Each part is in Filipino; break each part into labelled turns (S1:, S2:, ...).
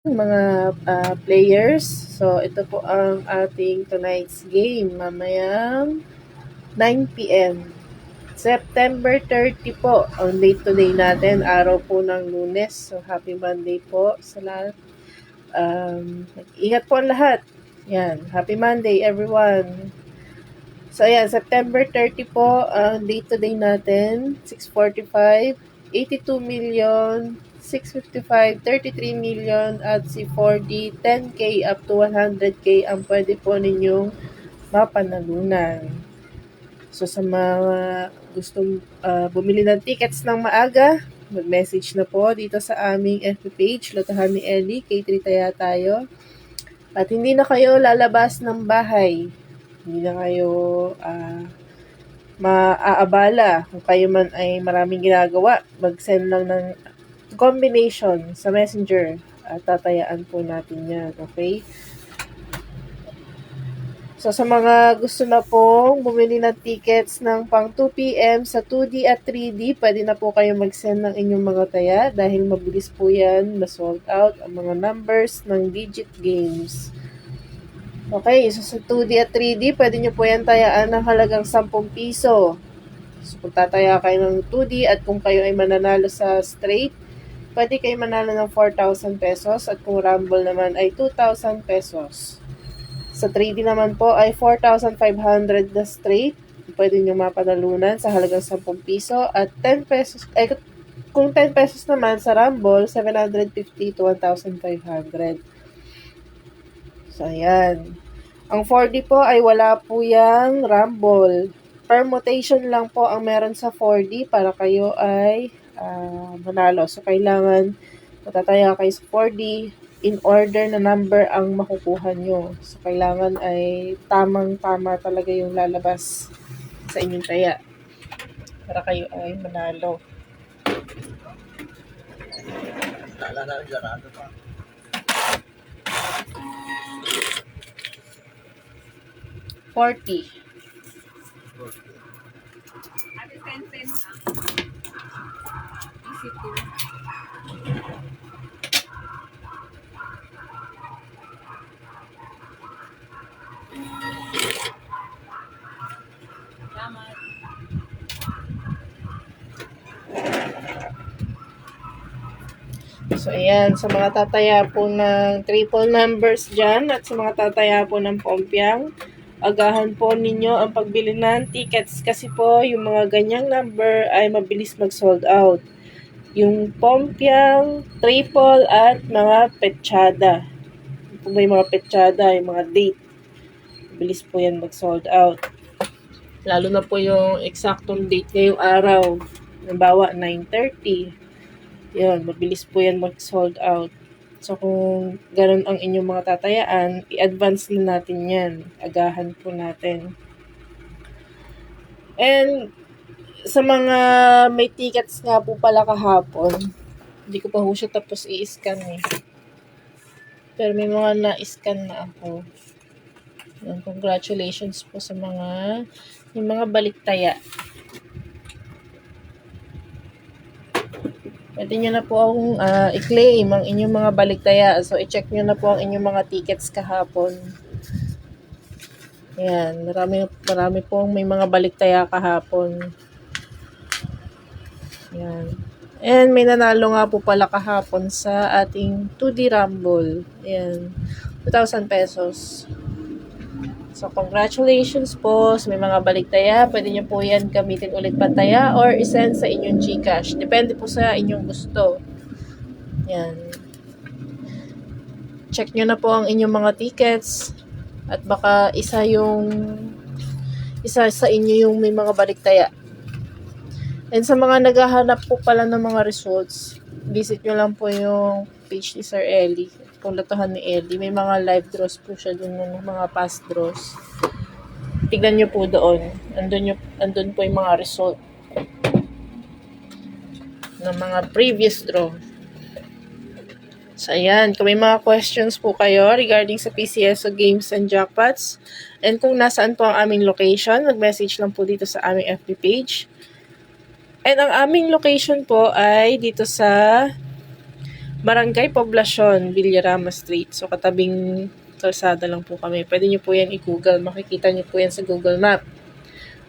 S1: mga players. So, ito po ang ating tonight's game. Mamayang 9 p.m. September 30 po, ang date today natin, araw po ng Lunes. So, happy Monday po sa lahat. Ingat po ang lahat. Yan, happy Monday everyone. So, ayan, September 30 po, ang date today natin, 6:45, 82 million, 655, 33 million, at si 4D, 10K up to 100K ang pwede po ninyong mapanalunan. So, sa mga gustong bumili ng tickets ng maaga, mag-message na po dito sa aming FB page, Lotahan ni Ellie, K3 Taya Tayo. At hindi na kayo lalabas ng bahay. Hindi na kayo maaabala. Kung kayo man ay maraming ginagawa, mag-send lang ng combination sa messenger at tatayaan po natin yan. Okay? So, sa mga gusto na pong bumili ng tickets ng pang 2 p.m. sa 2D at 3D, pwede na po kayo mag-send ng inyong mga taya dahil mabilis po yan ma-sold out ang mga numbers ng digit games. Okay, so sa 2D at 3D, pwede nyo po yan tayaan ng halagang 10 piso. So, kung tataya kayo ng 2D at kung kayo ay mananalo sa straight, pwede kayo manalo ng 4,000 pesos at kung rumble naman ay 2,000 pesos. Sa 3D naman po ay 4,500 na straight. Pwede nyo mapanalunan sa halagang 10 piso at 10 pesos. Kung 10 pesos naman sa rumble, 750 to 1,500. So, ayan. Ang 4D po ay wala po yung rumble. Permutation lang po ang meron sa 4D para kayo ay manalo. So, kailangan matataya kayo sa 4D in order na number ang makukuha nyo. So, kailangan ay tamang-tama talaga yung lalabas sa inyong taya para kayo ay manalo. Lala na rin pa. 40. Ate, 10 lang. Easy to. Salamat. So, ayan. Sa mga tataya po ng triple numbers dyan at sa mga tataya po ng pompiang, agahan po ninyo ang pagbili ng tickets kasi po yung mga ganyang number ay mabilis mag-sold out. Yung pompiang, triple at mga petsada. Kung may mga petsada, yung mga date, mabilis po yan mag-sold out. Lalo na po yung eksaktong date ngayong araw. Halimbawa, 9:30. Yun, mabilis po yan mag-sold out. So, kung ganun ang inyong mga tatayaan, i-advance na natin yan. Agahan po natin. And, sa mga may tickets nga po pala kahapon, hindi ko pa ho siya tapos i-scan eh. Pero may mga na-scan na ako. Yan, congratulations po sa yung mga baliktaya. Pwede nyo na po akong i-claim ang inyong mga baliktaya. So, i-check nyo na po ang inyong mga tickets kahapon. Ayan, marami pong may mga baliktaya kahapon. Ayan. And may nanalo nga po pala kahapon sa ating 2D Rumble. Ayan, 2,000 pesos. So, congratulations po sa may mga baliktaya. Pwede nyo po yan gamitin ulit pantaya or isend sa inyong GCash. Depende po sa inyong gusto. Yan. Check nyo na po ang inyong mga tickets. At baka isa sa inyo yung may mga baliktaya. And sa mga naghahanap po pala ng mga results, visit nyo lang po yung page ni Sir Ellie. Kung Lotahan ni Ellie, may mga live draws po siya dun ng mga past draws. Tignan nyo po doon. Andun po yung mga result ng mga previous draw. So, ayan. Kung may mga questions po kayo regarding sa PCSO Games and Jackpots, and kung nasaan po ang aming location, mag-message lang po dito sa aming FB page. And ang aming location po ay dito sa Barangay Poblacion, Villarama Street. So, katabing kalsada lang po kami. Pwede nyo po yan i-google. Makikita nyo po yan sa Google Map.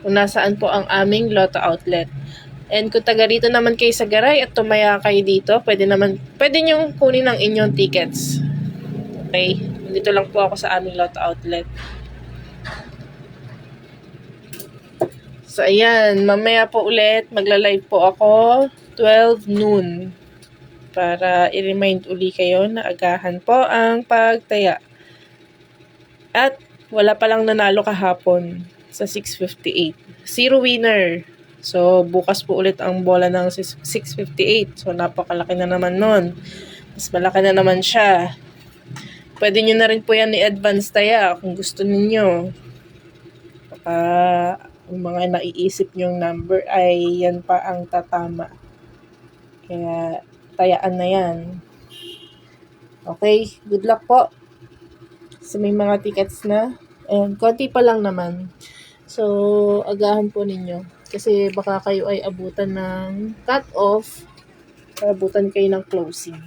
S1: Kung nasaan po ang aming Lotto Outlet. And kung taga rito naman kayo sa Garay at tumaya kayo dito, pwede nyo kunin ang inyong tickets. Okay? Dito lang po ako sa aming Lotto Outlet. So, ayan. Mamaya po ulit, magla-live po ako 12 noon. Para i-remind uli kayo na agahan po ang pagtaya. At wala palang nanalo kahapon sa 658. Zero winner. So, bukas po ulit ang bola ng 658. So, napakalaki na naman nun. Mas malaki na naman siya. Pwede nyo na rin po yan i-advance taya kung gusto ninyo. Baka ang mga naiisip nyong number ay yan pa ang tatama. Kaya, tayaan na yan. Okay, good luck po. So, may mga tickets na. And konti pa lang naman. So, agahan po ninyo. Kasi baka kayo ay abutan ng cut-off. Abutan kayo ng closing.